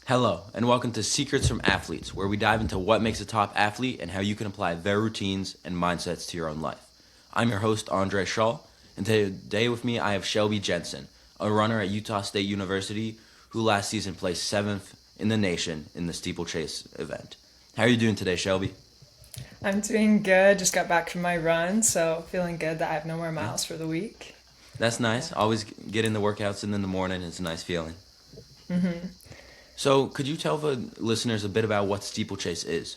Hello, and welcome to Secrets from Athletes, where we dive into what makes a top athlete and how you can apply their routines and mindsets to your own life. I'm your host, Andre Shaw, and today with me I have Shelby Jensen, a runner at Utah State University who last season placed 7th in the nation in the steeplechase event. How are you doing today, Shelby? I'm doing good. Just got back from my run, so feeling good that I have no more Yeah, miles for the week. that's Yeah. nice. Always getting the workouts in the morning is a nice feeling. hmm So, could you tell the listeners a bit about what steeplechase is?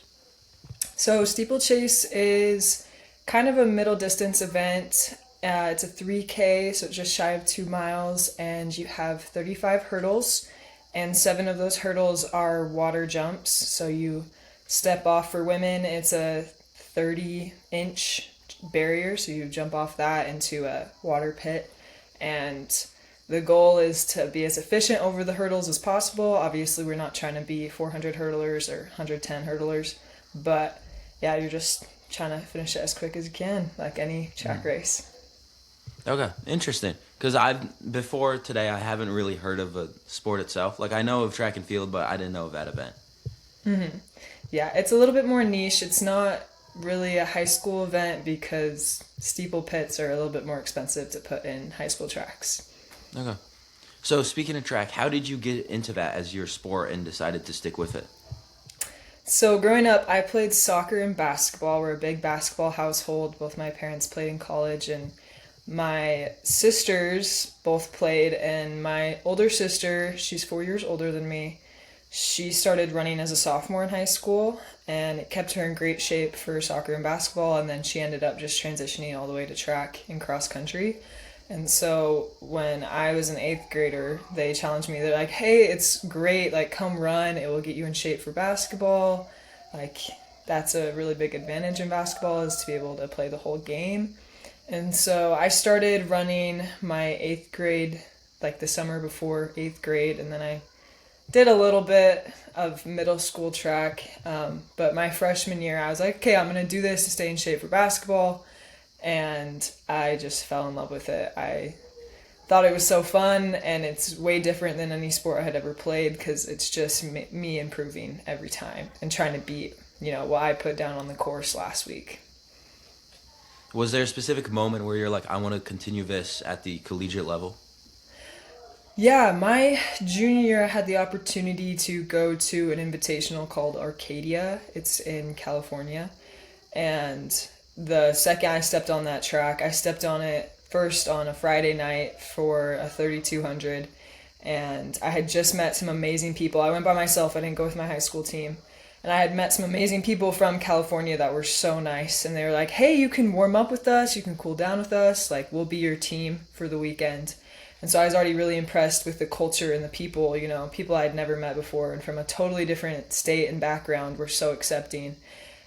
So steeplechase is kind of a middle distance event. It's a 3K, so it's just shy of 2 miles, and you have 35 hurdles, and seven of those hurdles are water jumps. So you step off for women. It's a 30-inch barrier, so you jump off that into a water pit, and the goal is to be as efficient over the hurdles as possible. Obviously, we're not trying to be 400 hurdlers or 110 hurdlers, but yeah, you're just trying to finish it as quick as you can, like any track race. Okay, interesting. Because before today, I haven't really heard of a sport itself. Like, I know of track and field, but I didn't know of that event. Yeah, it's a little bit more niche. It's not really a high school event because steeple pits are a little bit more expensive to put in high school tracks. Okay. So, speaking of track, how did you get into that as your sport and decided to stick with it? So growing up, I played soccer and basketball. We're a big basketball household. Both my parents played in college, and my sisters both played. And my older sister, she's 4 years older than me, she started running as a sophomore in high school, and it kept her in great shape for soccer and basketball. And then she ended up just transitioning all the way to track and cross country. And so when I was an eighth grader, they challenged me. They're like, "Hey, it's great. Like, come run. It will get you in shape for basketball. Like, that's a really big advantage in basketball is to be able to play the whole game." And so I started running my eighth grade, like the summer before eighth grade, and then I did a little bit of middle school track. But my freshman year, I was like, "Okay, I'm gonna do this to stay in shape for basketball," and I just fell in love with it. I thought it was so fun, and it's way different than any sport I had ever played because it's just me improving every time and trying to beat, what I put down on the course last week. Was there a specific moment where you're like, I want to continue this at the collegiate level? Yeah, my junior year, I had the opportunity to go to an invitational called Arcadia. It's in California. And the second I stepped on that track, I stepped on it first on a Friday night for a 3200, and I had just met some amazing people. I went by myself, I didn't go with my high school team. And I had met some amazing people from California that were so nice, and they were like, "Hey, you can warm up with us, you can cool down with us, like we'll be your team for the weekend." And so I was already really impressed with the culture and the people, people I had never met before and from a totally different state and background were so accepting.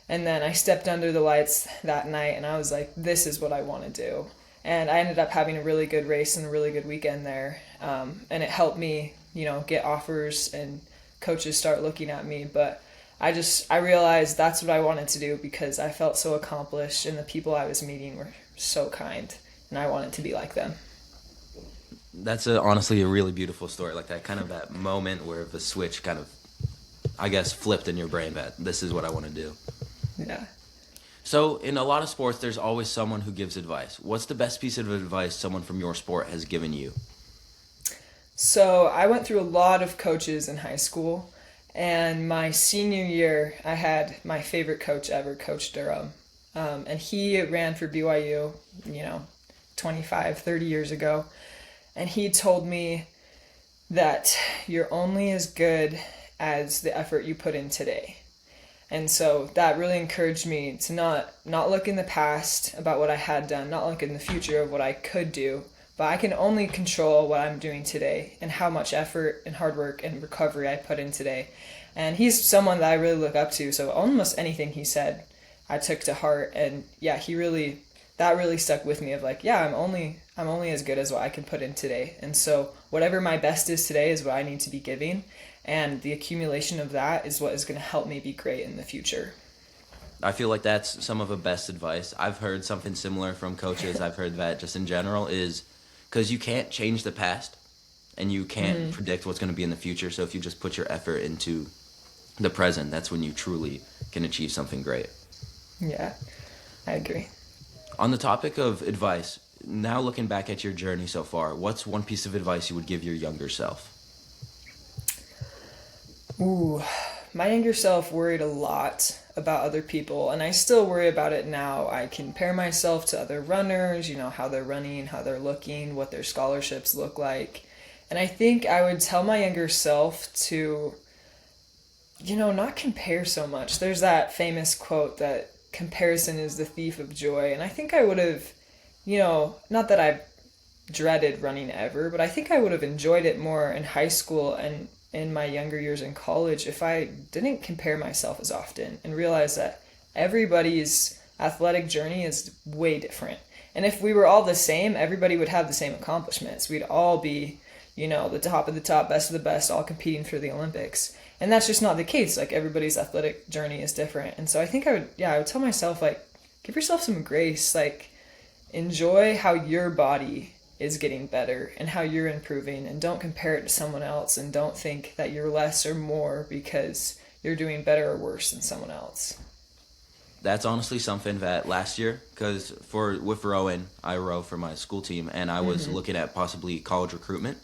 And then I stepped under the lights that night and I was like, this is what I want to do. And I ended up having a really good race and a really good weekend there. And it helped me, get offers and coaches start looking at me. But I realized that's what I wanted to do because I felt so accomplished and the people I was meeting were so kind and I wanted to be like them. That's honestly a really beautiful story. Like that moment where the switch kind of, I guess, flipped in your brain that this is what I want to do. Yeah. So, in a lot of sports, there's always someone who gives advice. What's the best piece of advice someone from your sport has given you? So I went through a lot of coaches in high school, and my senior year, I had my favorite coach ever, Coach Durham. And he ran for BYU, 25, 30 years ago. And he told me that you're only as good as the effort you put in today. And so that really encouraged me to not look in the past about what I had done, not look in the future of what I could do, but I can only control what I'm doing today and how much effort and hard work and recovery I put in today. And he's someone that I really look up to, so almost anything he said I took to heart. And yeah, that really stuck with me of like, yeah, I'm only as good as what I can put in today. And so whatever my best is today is what I need to be giving, and the accumulation of that is what is going to help me be great in the future. I feel like that's some of the best advice. I've heard something similar from coaches. I've heard that just in general is because you can't change the past. and you can't predict what's going to be in the future. So if you just put your effort into the present, that's when you truly can achieve something great. Yeah, I agree. On the topic of advice, now looking back at your journey so far, what's one piece of advice you would give your younger self? Ooh, my younger self worried a lot about other people, and I still worry about it now. I compare myself to other runners, how they're running, how they're looking, what their scholarships look like. And I think I would tell my younger self to, not compare so much. There's that famous quote that comparison is the thief of joy. And I think I would have, not that I dreaded running ever, but I think I would have enjoyed it more in high school and in my younger years in college if I didn't compare myself as often and realize that everybody's athletic journey is way different. And if we were all the same, everybody would have the same accomplishments. We'd all be, the top of the top, best of the best, all competing for the Olympics. And that's just not the case. Like, everybody's athletic journey is different. And so I think I would tell myself, like, give yourself some grace. Like, enjoy how your body is getting better and how you're improving, and don't compare it to someone else, and don't think that you're less or more because you're doing better or worse than someone else. That's honestly something that last year, because with rowing, I row for my school team, and I was looking at possibly college recruitment.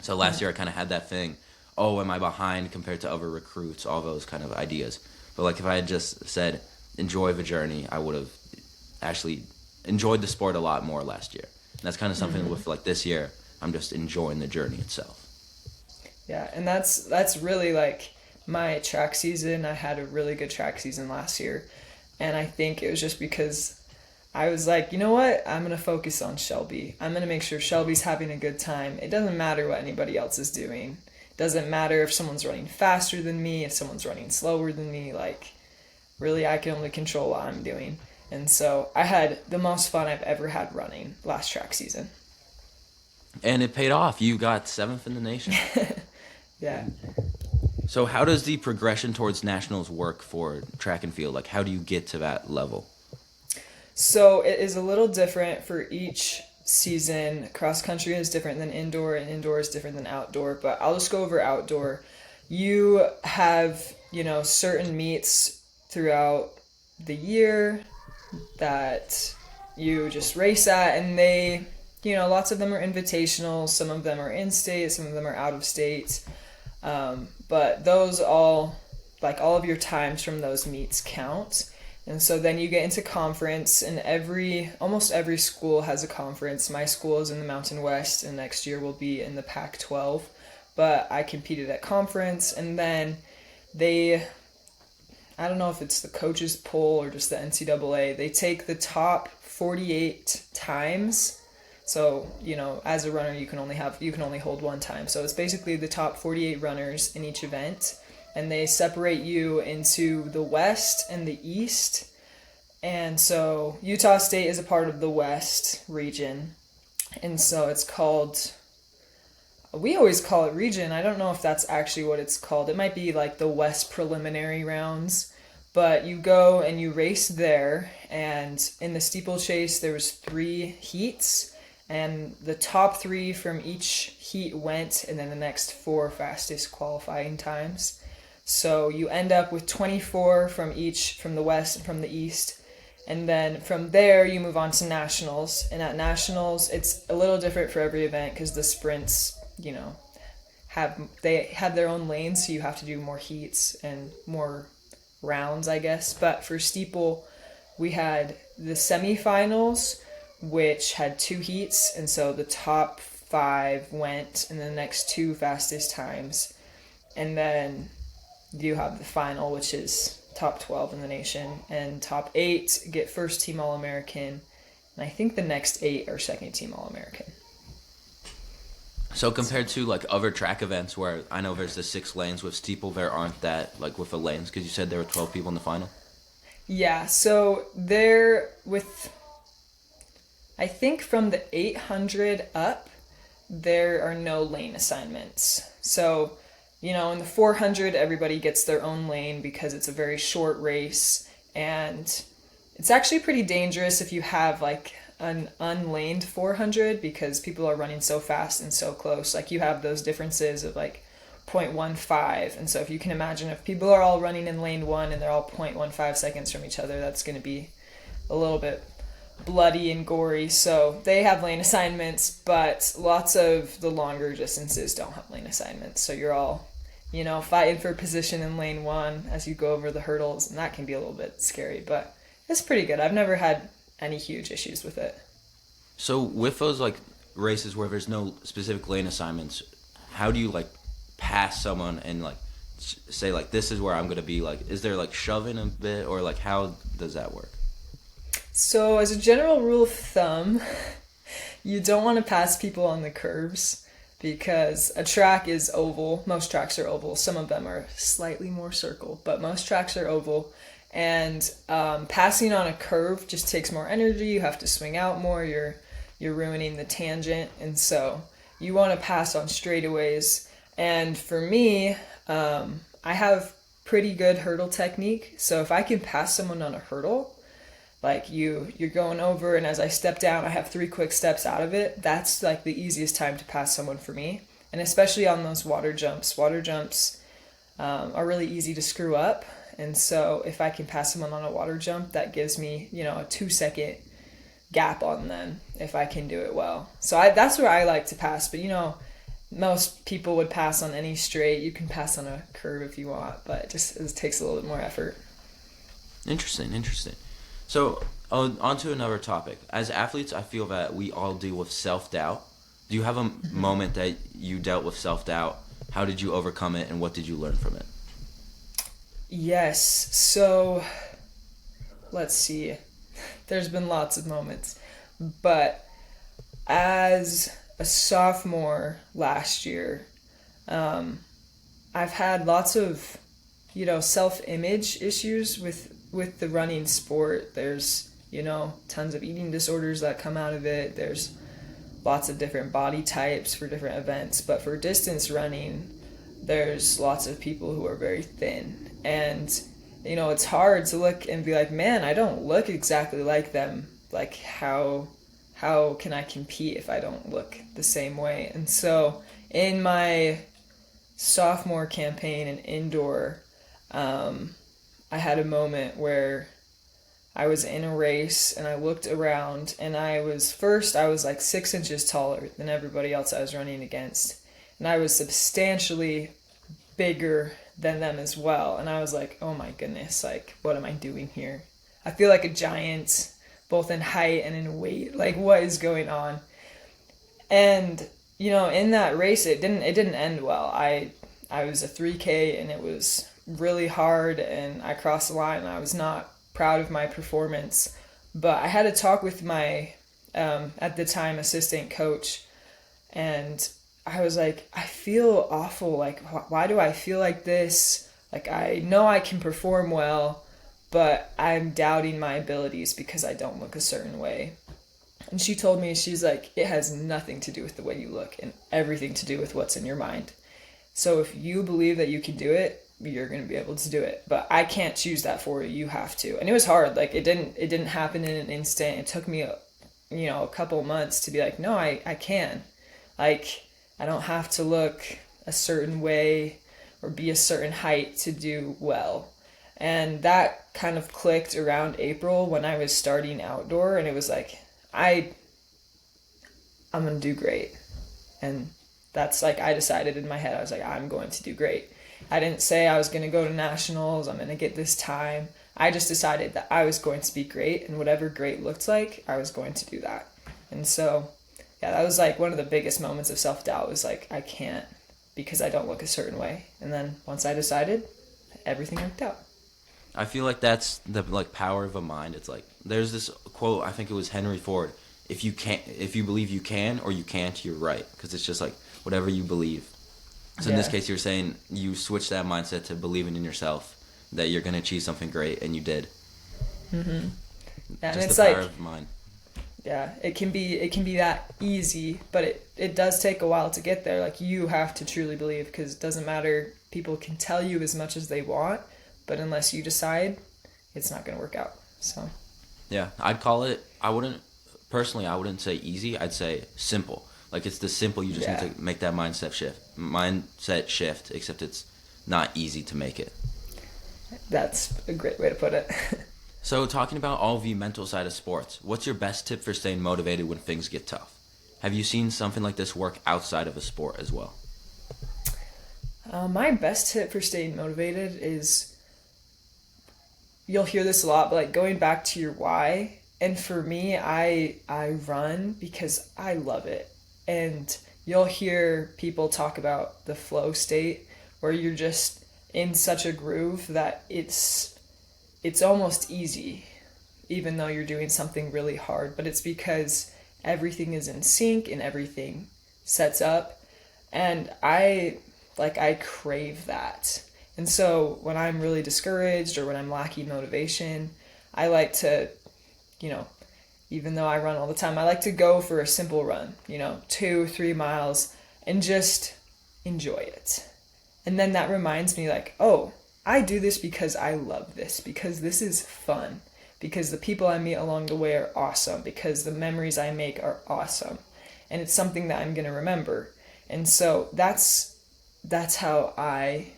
So last year I kind of had that thing, oh, am I behind compared to other recruits, all those kind of ideas. But like if I had just said, enjoy the journey, I would have actually enjoyed the sport a lot more last year. And that's kind of something with like this year, I'm just enjoying the journey itself. Yeah, and that's really like my track season. I had a really good track season last year. And I think it was just because I was like, you know what? I'm going to focus on Shelby. I'm going to make sure Shelby's having a good time. It doesn't matter what anybody else is doing. It doesn't matter if someone's running faster than me, if someone's running slower than me. Like, really, I can only control what I'm doing. And so I had the most fun I've ever had running last track season. And it paid off. You got 7th in the nation. Yeah. So how does the progression towards nationals work for track and field? Like, how do you get to that level? So it is a little different for each season. Cross country is different than indoor, and indoor is different than outdoor. But I'll just go over outdoor. You have, certain meets throughout the year that you just race at, and they, lots of them are invitational. Some of them are in state, some of them are out of state. But those all of your times from those meets count. And so then you get into conference, and almost every school has a conference. My school is in the Mountain West, and next year will be in the Pac-12. But I competed at conference, and then I don't know if it's the coaches poll or just the NCAA, they take the top 48 times. So, as a runner, you can only hold one time. So it's basically the top 48 runners in each event, and they separate you into the West and the East. And so Utah State is a part of the West region. And so we always call it region. I don't know if that's actually what it's called. It might be like the West preliminary rounds. But you go and you race there, and in the steeplechase there was 3 heats, and the top 3 from each heat went, and then the next 4 fastest qualifying times. So you end up with 24 from the West and from the East. And then from there you move on to nationals. And at nationals it's a little different for every event because the sprints, have their own lanes, so you have to do more heats and more rounds, I guess. But for steeple, we had the semifinals, which had 2 heats, and so the top 5 went in the next 2 fastest times. And then you have the final, which is top 12 in the nation, and top 8 get first team All-American, and I think the next 8 are second team All-American. So compared to like other track events where I know there's the 6 lanes, with steeple there aren't that, like with the lanes, because you said there were 12 people in the final? Yeah, so there I think from the 800 up, there are no lane assignments. So, in the 400, everybody gets their own lane because it's a very short race, and it's actually pretty dangerous if you have like an unlaned 400 because people are running so fast and so close. Like you have those differences of like 0.15. And so if you can imagine if people are all running in lane 1 and they're all 0.15 seconds from each other, that's going to be a little bit bloody and gory. So they have lane assignments, but lots of the longer distances don't have lane assignments. So you're all, fighting for position in lane 1 as you go over the hurdles, and that can be a little bit scary, but it's pretty good. I've never had any huge issues with it. So with those like races where there's no specific lane assignments, how do you like pass someone and like say like this is where I'm gonna be? Like, is there like shoving a bit, or like how does that work? So as a general rule of thumb, you don't want to pass people on the curves because a track is oval. Most tracks are oval. Some of them are slightly more circle, but most tracks are oval. And passing on a curve just takes more energy. You have to swing out more. You're ruining the tangent, and so you want to pass on straightaways. And for me, I have pretty good hurdle technique. So if I can pass someone on a hurdle, like you're going over, and as I step down, I have 3 quick steps out of it. That's like the easiest time to pass someone for me, and especially on those water jumps. Water jumps are really easy to screw up. And so if I can pass someone on a water jump, that gives me, a 2-second gap on them if I can do it well. So that's where I like to pass. But, most people would pass on any straight. You can pass on a curve if you want, but it takes a little bit more effort. Interesting. So on to another topic. As athletes, I feel that we all deal with self-doubt. Do you have a moment that you dealt with self-doubt? How did you overcome it, and what did you learn from it? Yes. So, let's see. There's been lots of moments. But as a sophomore last year, I've had lots of, self-image issues with the running sport. There's, tons of eating disorders that come out of it. There's lots of different body types for different events. But for distance running, there's lots of people who are very thin. And, it's hard to look and be like, man, I don't look exactly like them. Like, how can I compete if I don't look the same way? And so in my sophomore campaign in indoor, I had a moment where I was in a race and I looked around, and I was like 6 inches taller than everybody else I was running against. And I was substantially bigger than them as well. And I was like, oh my goodness, like, what am I doing here? I feel like a giant, both in height and in weight. Like, what is going on? And, in that race, it didn't end well. I was a 3K, and it was really hard, and I crossed the line, and I was not proud of my performance. But I had a talk with my, at the time, assistant coach, and I was like, I feel awful. Like, why do I feel like this? Like, I know I can perform well, but I'm doubting my abilities because I don't look a certain way. And she told me, she's like, it has nothing to do with the way you look and everything to do with what's in your mind. So if you believe that you can do it, you're going to be able to do it. But I can't choose that for you. You have to. And it was hard. Like, it didn't happen in an instant. It took me, a couple months to be like, no, I can. Like, I don't have to look a certain way or be a certain height to do well. And that kind of clicked around April when I was starting outdoor, and it was like, I'm going to do great. And that's like, I decided in my head, I was like, I'm going to do great. I didn't say I was going to go to nationals, I'm going to get this time. I just decided that I was going to be great, and whatever great looked like, I was going to do that. And so, yeah, that was like one of the biggest moments of self-doubt, was like, I can't because I don't look a certain way. And then once I decided, everything worked out. I feel like that's the like power of a mind. It's like there's this quote, I think it was Henry Ford, if you believe you can or you can't, you're right, because it's just like whatever you believe. So in this case, you're saying you switch that mindset to believing in yourself that you're going to achieve something great, and you did. Mm-hmm. Yeah, just and it's the power like, of mind. Yeah, it can be that easy, but it does take a while to get there. Like, you have to truly believe, because it doesn't matter. People can tell you as much as they want, but unless you decide, it's not going to work out. So, yeah, I'd call it. I wouldn't personally, I wouldn't say easy. I'd say simple. Like it's the simple. You just Yeah, need to make that mindset shift. Except it's not easy to make it. that's a great way to put it. So, talking about all the mental side of sports, what's your best tip for staying motivated when things get tough? Have you seen something like this work outside of a sport as well? My best tip for staying motivated is, you'll hear this a lot, but like going back to your why. And for me, I run because I love it. And you'll hear people talk about the flow state where you're just in such a groove that it's almost easy, even though you're doing something really hard, but it's because everything is in sync and everything sets up. And I crave that. And so when I'm really discouraged or when I'm lacking motivation, I like to, you know, even though I run all the time, I like to go for a simple run, 2-3 miles, and just enjoy it. And then that reminds me, like, oh, I do this because I love this, because this is fun, because the people I meet along the way are awesome, because the memories I make are awesome. And it's something that I'm going to remember. And so that's how I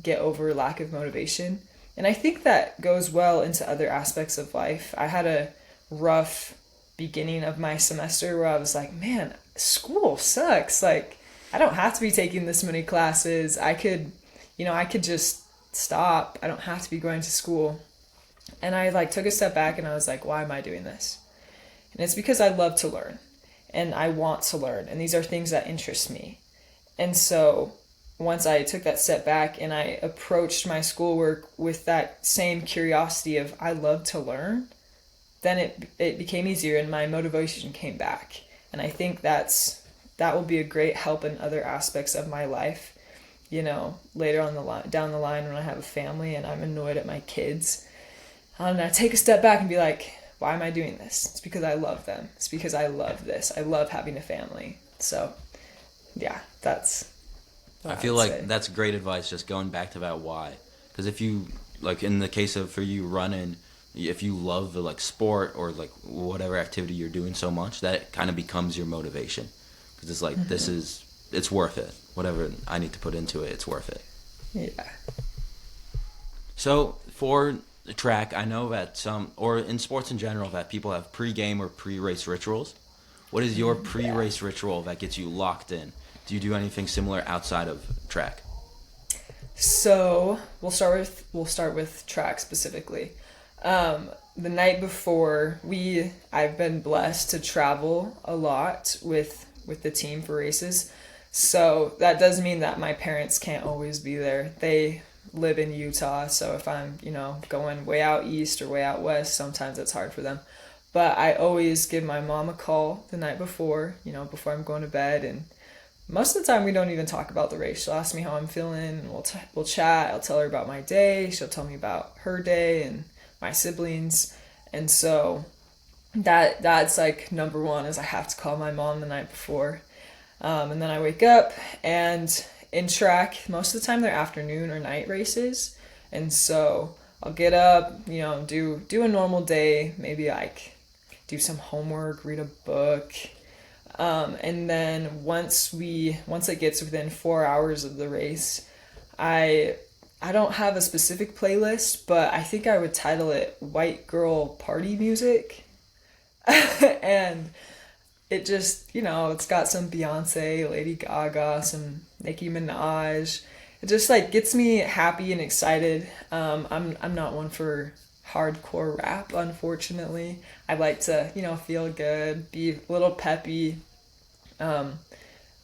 get over lack of motivation. And I think that goes well into other aspects of life. I had a rough beginning of my semester where I was like, man, school sucks. Like, I don't have to be taking this many classes. I could just stop. I don't have to be going to school. And I took a step back and I was like, why am I doing this? And it's because I love to learn and I want to learn. And these are things that interest me. And so once I took that step back and I approached my schoolwork with that same curiosity of I love to learn, then it became easier and my motivation came back. And I think that will be a great help in other aspects of my life. Later on down the line when I have a family and I'm annoyed at my kids, and I take a step back and be like, why am I doing this? It's because I love them. It's because I love this. I love having a family. So, yeah, that's what I feel would like say. that's great advice, just going back to that why. Because if you, like in the case of for you running, if you love the sport or whatever activity you're doing so much, that kind of becomes your motivation. Because it's like, it's worth it. Whatever I need to put into it, it's worth it. Yeah. So for the track, I know that or in sports in general, that people have pre-game or pre-race rituals. What is your pre-race ritual that gets you locked in? Do you do anything similar outside of track? So we'll start with track specifically. The night before, I've been blessed to travel a lot with the team for races. So that does mean that my parents can't always be there. They live in Utah, so if I'm, going way out east or way out west, sometimes it's hard for them. But I always give my mom a call the night before, before I'm going to bed, and most of the time we don't even talk about the race. She'll ask me how I'm feeling, and we'll chat. I'll tell her about my day. She'll tell me about her day and my siblings. And so that's number one is I have to call my mom the night before. And then I wake up, and in track, most of the time they're afternoon or night races. And so I'll get up, do a normal day, maybe do some homework, read a book. And then once it gets within 4 hours of the race, I don't have a specific playlist, but I think I would title it White Girl Party Music. And it just, it's got some Beyonce, Lady Gaga, some Nicki Minaj. It just gets me happy and excited. I'm not one for hardcore rap, unfortunately. I like to, feel good, be a little peppy. I'm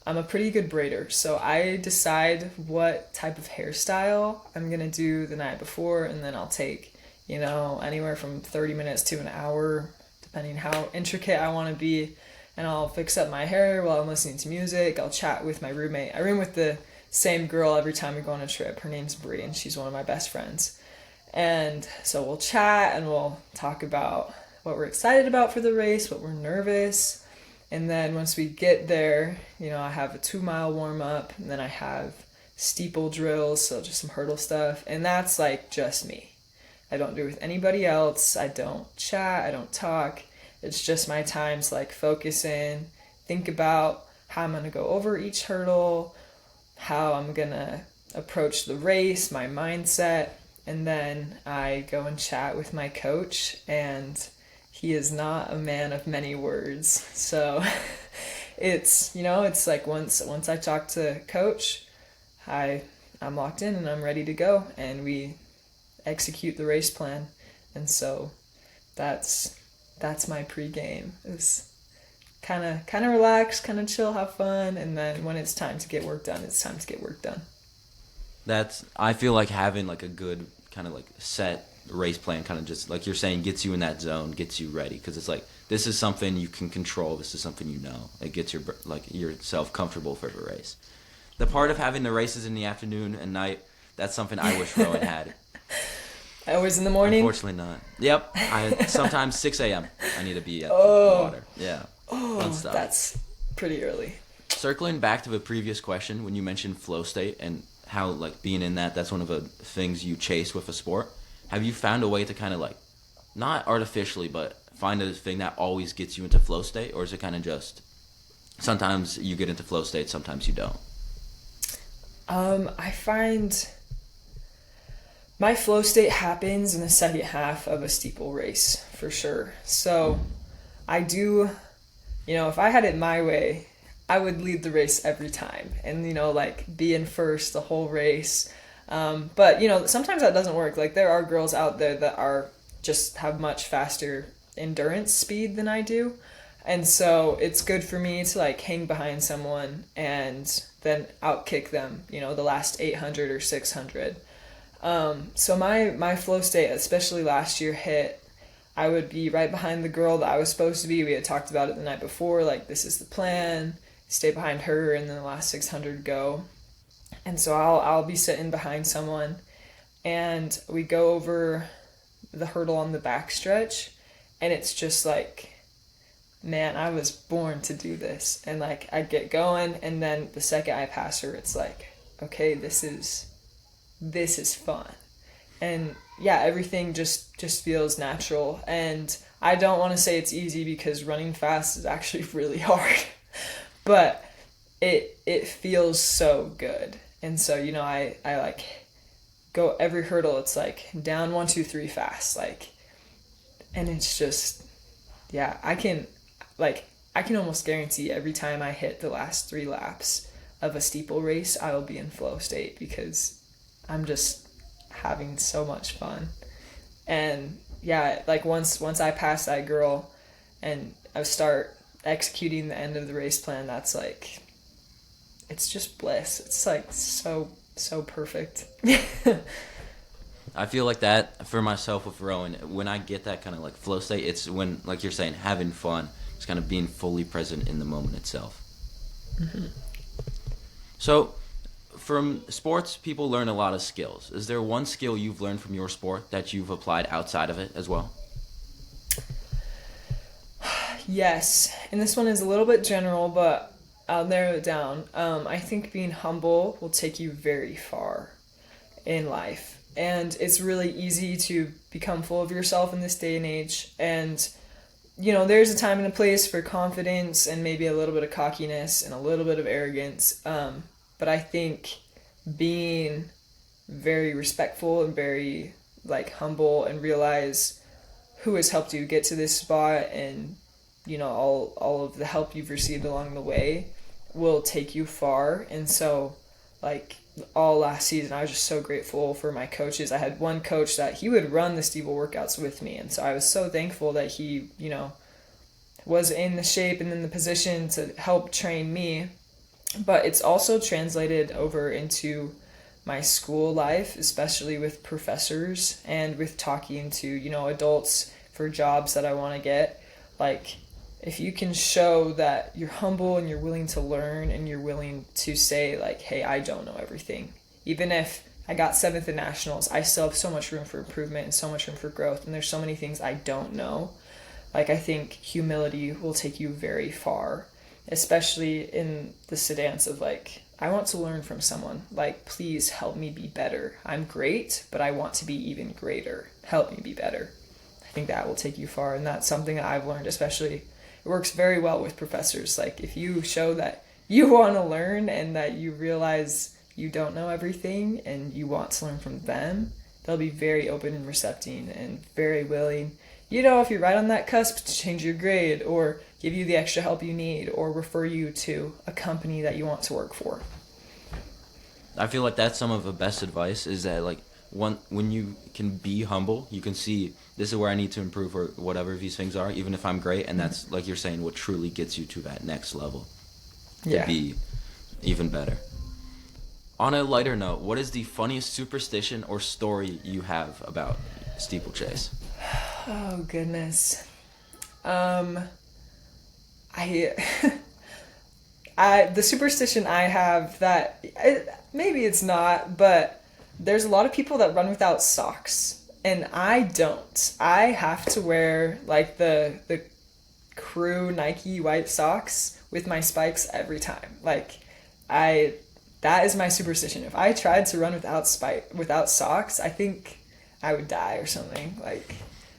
a pretty good braider, so I decide what type of hairstyle I'm gonna do the night before, and then I'll take, anywhere from 30 minutes to an hour, depending how intricate I want to be, and I'll fix up my hair while I'm listening to music. I'll chat with my roommate. I room with the same girl every time we go on a trip. Her name's Bree, and she's one of my best friends. And so we'll chat and we'll talk about what we're excited about for the race, what we're nervous. And then once we get there, I have a 2-mile warm up, and then I have steeple drills, so just some hurdle stuff. And that's just me. I don't do it with anybody else. I don't chat, I don't talk. It's just my time to like focus in, think about how I'm going to go over each hurdle, how I'm going to approach the race, my mindset, and then I go and chat with my coach, and he is not a man of many words. So it's like once I talk to coach, I'm locked in and I'm ready to go, and we execute the race plan. And so that's my pregame. It's kind of relax, kind of chill, have fun, and then when it's time to get work done, it's time to get work done. I feel like having like a good kind of like set race plan kind of just like you're saying gets you in that zone, gets you ready, because it's like this is something you can control, this is something you know. It gets yourself comfortable for the race. The part of having the races in the afternoon and night, that's something I wish Rowan had. Always in the morning? Unfortunately not. Yep. Sometimes 6 a.m. I need to be at the water. Yeah. Oh, that's pretty early. Circling back to the previous question, when you mentioned flow state and how like being in that's one of the things you chase with a sport, have you found a way to kind of like, not artificially, but find a thing that always gets you into flow state? Or is it kind of just sometimes you get into flow state, sometimes you don't? I find my flow state happens in the second half of a steeple race, for sure. So I do, if I had it my way, I would lead the race every time and, like be in first the whole race. But, sometimes that doesn't work. Like there are girls out there that have much faster endurance speed than I do. And so it's good for me to like hang behind someone and then outkick them, the last 800 or 600. So my flow state, especially last year, hit. I would be right behind the girl that I was supposed to be. We had talked about it the night before, like this is the plan. Stay behind her, and then the last 600 go. And so I'll be sitting behind someone, and we go over the hurdle on the backstretch, and it's just like, man, I was born to do this. And like I get going, and then the second I pass her, it's like, okay, this is fun. And yeah, everything just feels natural. And I don't want to say it's easy because running fast is actually really hard. But it feels so good. And so, I like go every hurdle, it's like down 1, 2, 3 fast. Like, and it's just, yeah, I can almost guarantee every time I hit the last 3 laps of a steeple race, I will be in flow state because I'm just having so much fun. And yeah, like once I pass that girl and I start executing the end of the race plan, that's like, it's just bliss. It's like so perfect. I feel like that for myself with rowing, when I get that kind of like flow state, it's when, like you're saying, having fun. It's kind of being fully present in the moment itself. Mm-hmm. So from sports, people learn a lot of skills. Is there one skill you've learned from your sport that you've applied outside of it as well? Yes, and this one is a little bit general, but I'll narrow it down. I think being humble will take you very far in life. And it's really easy to become full of yourself in this day and age. And, there's a time and a place for confidence and maybe a little bit of cockiness and a little bit of arrogance. But I think being very respectful and very humble and realize who has helped you get to this spot and, all of the help you've received along the way will take you far. And so all last season, I was just so grateful for my coaches. I had one coach that he would run the steeple workouts with me. And so I was so thankful that he, was in the shape and in the position to help train me. But it's also translated over into my school life, especially with professors and with talking to, adults for jobs that I want to get. If you can show that you're humble and you're willing to learn and you're willing to say hey, I don't know everything. Even if I got 7th in nationals, I still have so much room for improvement and so much room for growth. And there's so many things I don't know. I think humility will take you very far, especially in the stance of I want to learn from someone. Please help me be better. I'm great, but I want to be even greater. Help me be better. think that will take you far. And that's something that I've learned, especially it works very well with professors. Like if you show that you want to learn and that you realize you don't know everything and you want to learn from them, they'll be very open and receptive and very willing, if you're right on that cusp, to change your grade or give you the extra help you need or refer you to a company that you want to work for. I feel like that's some of the best advice is that like when you can be humble, you can see this is where I need to improve or whatever these things are, even if I'm great. And that's, like you're saying, what truly gets you to that next level to be even better. On a lighter note, what is the funniest superstition or story you have about steeplechase? Oh, goodness. I the superstition I have that maybe it's not, but there's a lot of people that run without socks, and I don't. I have to wear like the crew Nike white socks with my spikes every time. Like that is my superstition. If I tried to run without socks, I think I would die or something. Like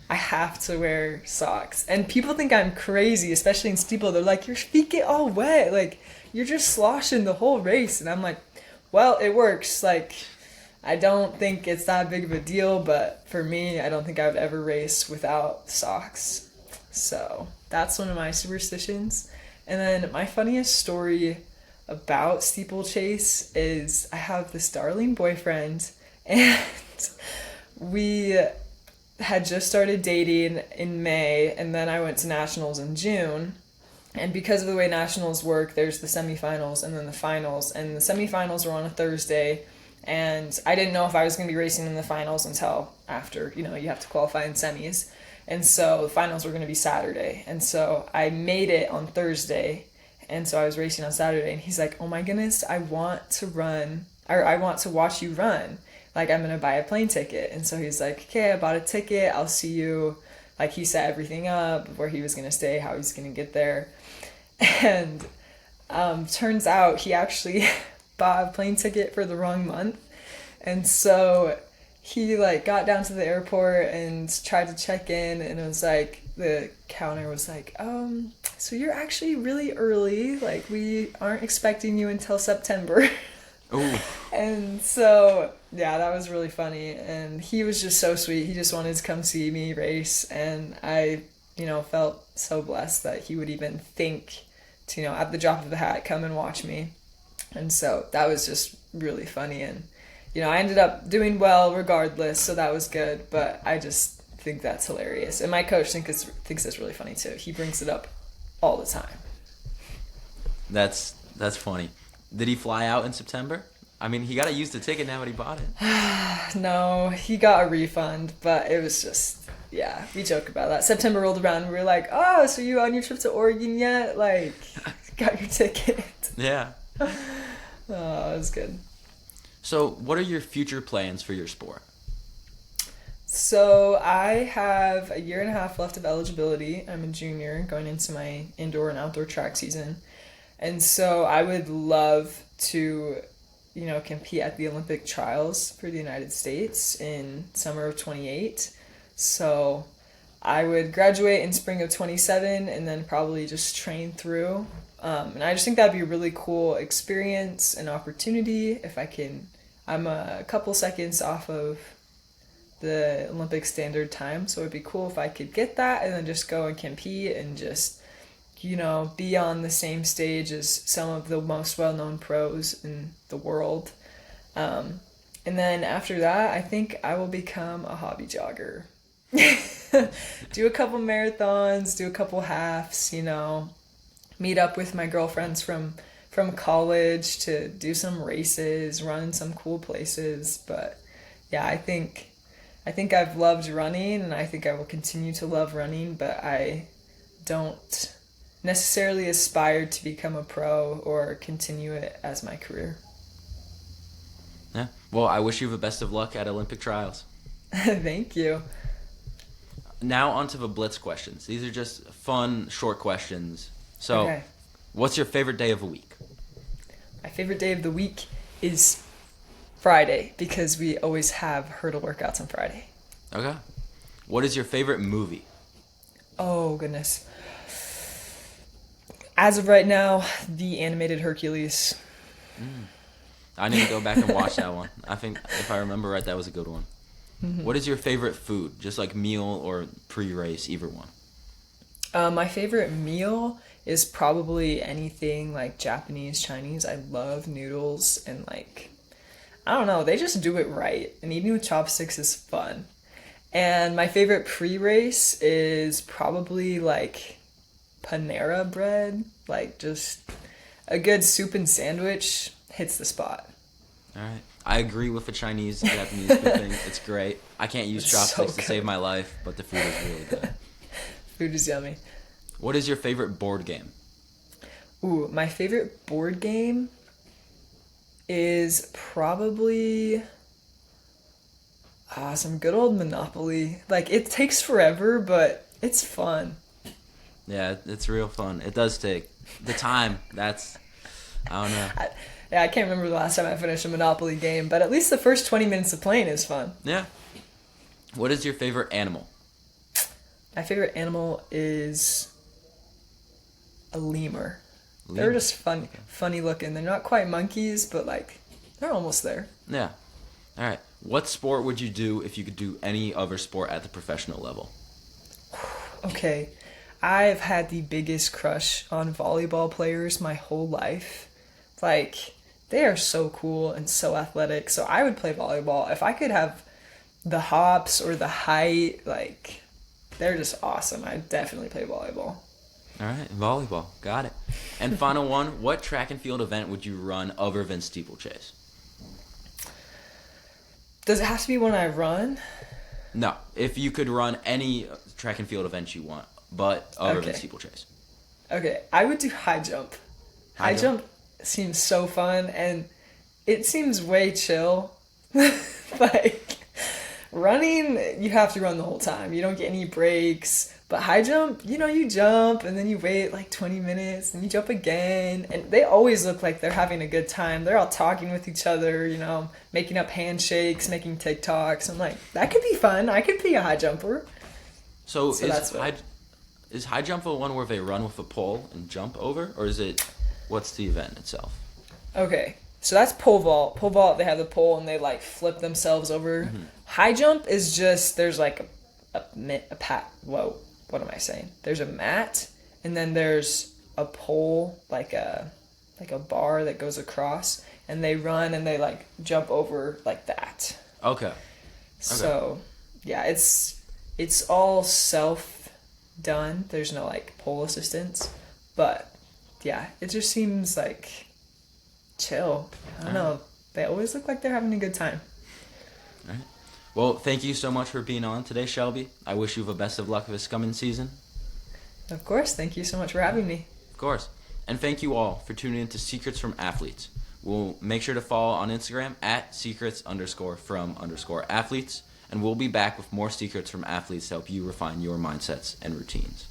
I have to wear socks. And people think I'm crazy, especially in steeple. They're like, your feet get all wet. Like, you're just sloshing the whole race. And I'm like, well, it works. Like, I don't think it's that big of a deal. But for me, I don't think I would ever race without socks. So that's one of my superstitions. And then my funniest story about steeplechase is I have this darling boyfriend. And we had just started dating in May, and then I went to nationals in June. And because of the way nationals work, there's the semifinals and then the finals. And the semifinals were on a Thursday, and I didn't know if I was going to be racing in the finals until after, you have to qualify in semis. And so the finals were going to be Saturday. And so I made it on Thursday, and so I was racing on Saturday. And he's like, oh my goodness, I want to watch you run. Like, I'm going to buy a plane ticket. And so he's like, okay, I bought a ticket. I'll see you. Like, he set everything up, where he was going to stay, how he's going to get there. And turns out he actually bought a plane ticket for the wrong month. And so he, got down to the airport and tried to check in. And it was like, the counter was like, so you're actually really early. Like, we aren't expecting you until September. Ooh. And so, yeah, that was really funny. And he was just so sweet. He just wanted to come see me race. And I, felt so blessed that he would even think to, at the drop of the hat, come and watch me. And so that was just really funny. And, I ended up doing well regardless. So that was good. But I just think that's hilarious. And my coach thinks it's really funny too. He brings it up all the time. That's funny. Did he fly out in September? I mean, he got to use the ticket now that he bought it. No, he got a refund, but it was just, yeah, we joke about that. September rolled around and we were like, oh, so you on your trip to Oregon yet? Like, got your ticket. Yeah. Oh, it was good. So what are your future plans for your sport? So I have a year and a half left of eligibility. I'm a junior going into my indoor and outdoor track season. And so I would love to, compete at the Olympic trials for the United States in summer of 28. So I would graduate in spring of 27 and then probably just train through. And I just think that'd be a really cool experience and opportunity if I can. I'm a couple seconds off of the Olympic standard time, so it'd be cool if I could get that and then just go and compete and just be on the same stage as some of the most well-known pros in the world. And then after that, I think I will become a hobby jogger. Do a couple marathons, do a couple halves, meet up with my girlfriends from college to do some races, run in some cool places. But yeah, I think I've loved running, and I think I will continue to love running, but I don't necessarily aspired to become a pro or continue it as my career. Yeah. Well, I wish you the best of luck at Olympic trials. Thank you. Now onto the blitz questions. These are just fun, short questions. So, okay. What's your favorite day of the week? My favorite day of the week is Friday because we always have hurdle workouts on Friday. Okay. What is your favorite movie? Oh, goodness. As of right now, the animated Hercules. I need to go back and watch that one. I think if I remember right, that was a good one. What is your favorite food? Just like meal or pre-race, either one. My favorite meal is probably anything like Japanese, Chinese. I love noodles and like, I don't know, they just do it right. And eating with chopsticks is fun. And my favorite pre-race is probably like Panera bread. Like just a good soup and sandwich hits the spot. All right. I agree with the Chinese Japanese food thing. It's great. I can't use It's chopsticks so to save good. my life, but the food is really good. Food is yummy. What is your favorite board game? Ooh, my favorite board game is probably some good old Monopoly. Like it takes forever, but it's fun. Yeah, it's real fun. It does take the time. I don't know. I can't remember the last time I finished a Monopoly game, but at least the first 20 minutes of playing is fun. Yeah. What is your favorite animal? My favorite animal is a lemur. They're Lemur. just funny looking. They're not quite monkeys, but like they're almost there. Yeah. All right. What sport would you do if you could do any other sport at the professional level? Okay, I've had the biggest crush on volleyball players my whole life. Like, they are so cool and so athletic. So I would play volleyball. If I could have the hops or the height, like, they're just awesome. I'd definitely play volleyball. All right, volleyball. Got it. And final one, what track and field event would you run other than steeplechase? Does it have to be one I run? No, if you could run any track and field event you want, but other than Okay. steeplechase. Okay, I would do high jump. High jump seems so fun and it seems way chill. Like running, you have to run the whole time. You don't get any breaks. But high jump, you jump and then you wait like 20 minutes and you jump again. And they always look like they're having a good time. They're all talking with each other, making up handshakes, making TikToks. I'm like, that could be fun. I could be a high jumper. So that's is high jump the one where they run with a pole and jump over, or what's the event itself? Okay, so that's pole vault. Pole vault, they have the pole and they like flip themselves over. High jump is just, there's like whoa, what am I saying? There's a mat and then there's a pole, like a bar that goes across, and they run and they like jump over like that. Okay. So, yeah, it's all self done. There's no like pole assistance, but yeah, it just seems like chill. I don't know. They always look like they're having a good time. All right. Well, thank you so much for being on today, Shelby. I wish you the best of luck this coming season. Of course. Thank you so much for having me. Of course. And thank you all for tuning in to Secrets from Athletes. We'll make sure to follow on Instagram at secrets_from_athletes. And we'll be back with more secrets from athletes to help you refine your mindsets and routines.